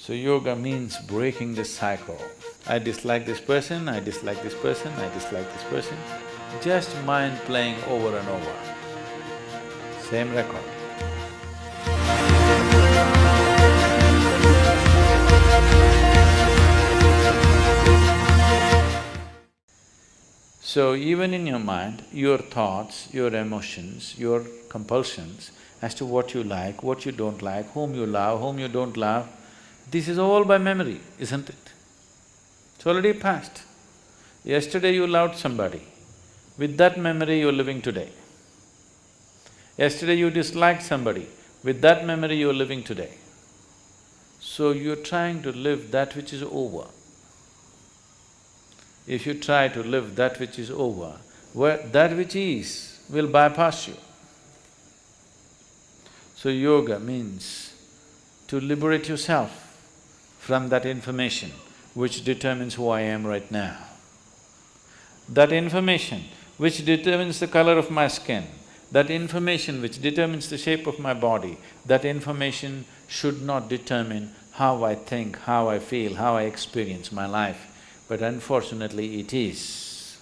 So yoga means breaking this cycle. I dislike this person, I dislike this person, I dislike this person. Just mind playing over and over. Same record. So even in your mind, your thoughts, your emotions, your compulsions as to what you don't like, whom you don't love, this is all by memory, isn't it? It's already past. Yesterday you loved somebody, with that memory you're living today. Yesterday you disliked somebody, with that memory you're living today. So you're trying to live that which is over. If you try to live that which is over, that which is will bypass you. So yoga means to liberate yourself from that information which determines who I am right now. That information which determines the color of my skin, that information which determines the shape of my body, that information should not determine how I think, how I feel, how I experience my life. But unfortunately it is.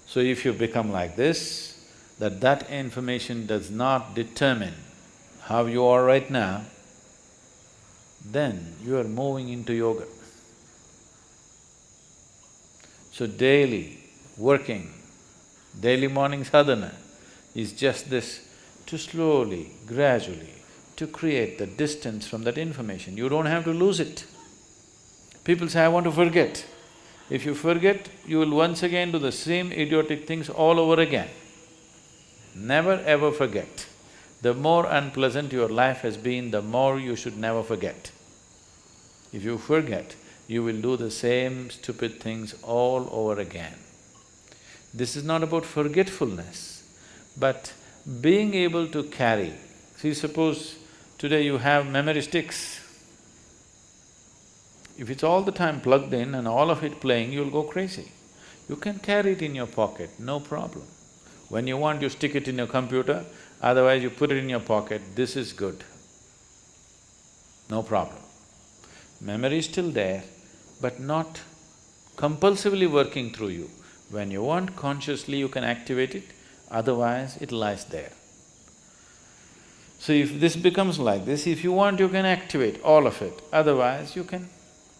So if you become like this, that information does not determine how you are right now, then you are moving into yoga. So daily working, daily morning sadhana is just this, to slowly, gradually, to create the distance from that information. You don't have to lose it. People say, I want to forget. If you forget, you will once again do the same idiotic things all over again. Never ever forget. The more unpleasant your life has been, the more you should never forget. If you forget, you will do the same stupid things all over again. This is not about forgetfulness, but being able to carry. See, suppose today you have memory sticks. If it's all the time plugged in and all of it playing, you'll go crazy. You can carry it in your pocket, no problem. When you want, you stick it in your computer, otherwise you put it in your pocket, this is good. No problem. Memory is still there, but not compulsively working through you. When you want, consciously you can activate it, otherwise it lies there. So if this becomes like this, if you want, you can activate all of it, otherwise you can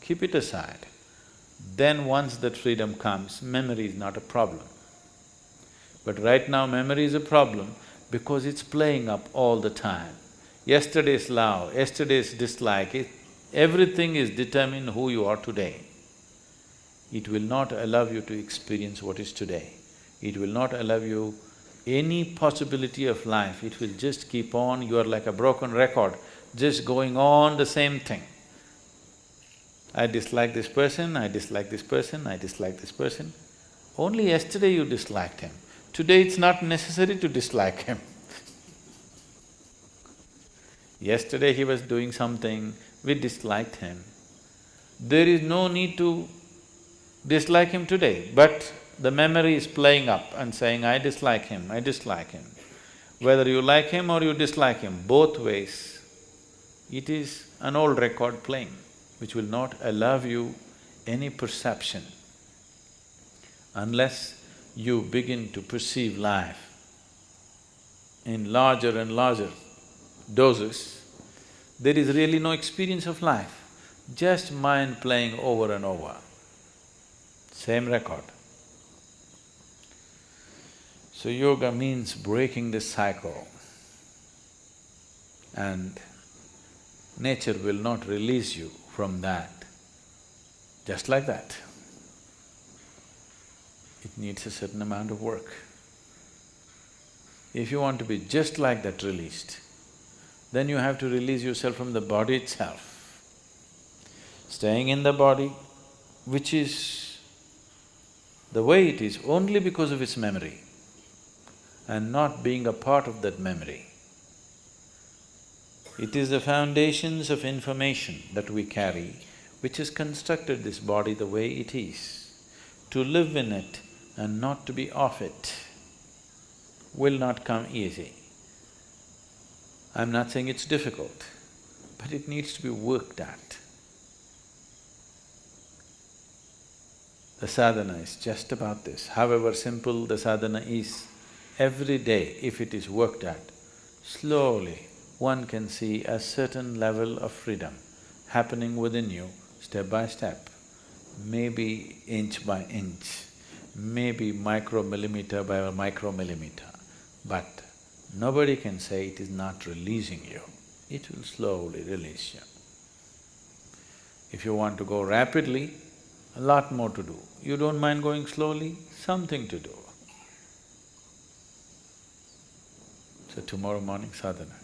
keep it aside. Then once that freedom comes, memory is not a problem. But right now memory is a problem because it's playing up all the time. Yesterday's love, yesterday's dislike, everything is determined who you are today. It will not allow you to experience what is today. It will not allow you any possibility of life, it will just keep on, you are like a broken record, just going on the same thing. I dislike this person, I dislike this person, I dislike this person. Only yesterday you disliked him. Today it's not necessary to dislike him. Yesterday he was doing something, we disliked him. There is no need to dislike him today, but the memory is playing up and saying, I dislike him, I dislike him. Whether you like him or you dislike him, both ways, it is an old record playing, which will not allow you any perception. Unless you begin to perceive life in larger and larger doses, there is really no experience of life, just mind playing over and over. Same record. So yoga means breaking this cycle, and nature will not release you from that, just like that. It needs a certain amount of work. If you want to be just like that released, then you have to release yourself from the body itself. Staying in the body, which is the way it is only because of its memory, and not being a part of that memory. It is the foundations of information that we carry which has constructed this body the way it is. To live in it and not to be off it will not come easy. I'm not saying it's difficult, but it needs to be worked at. The sadhana is just about this. However simple the sadhana is, every day if it is worked at, slowly one can see a certain level of freedom happening within you step by step, maybe inch by inch, maybe micromillimeter by micromillimeter, but nobody can say it is not releasing you. It will slowly release you. If you want to go rapidly, a lot more to do. You don't mind going slowly, something to do. So tomorrow morning sadhana.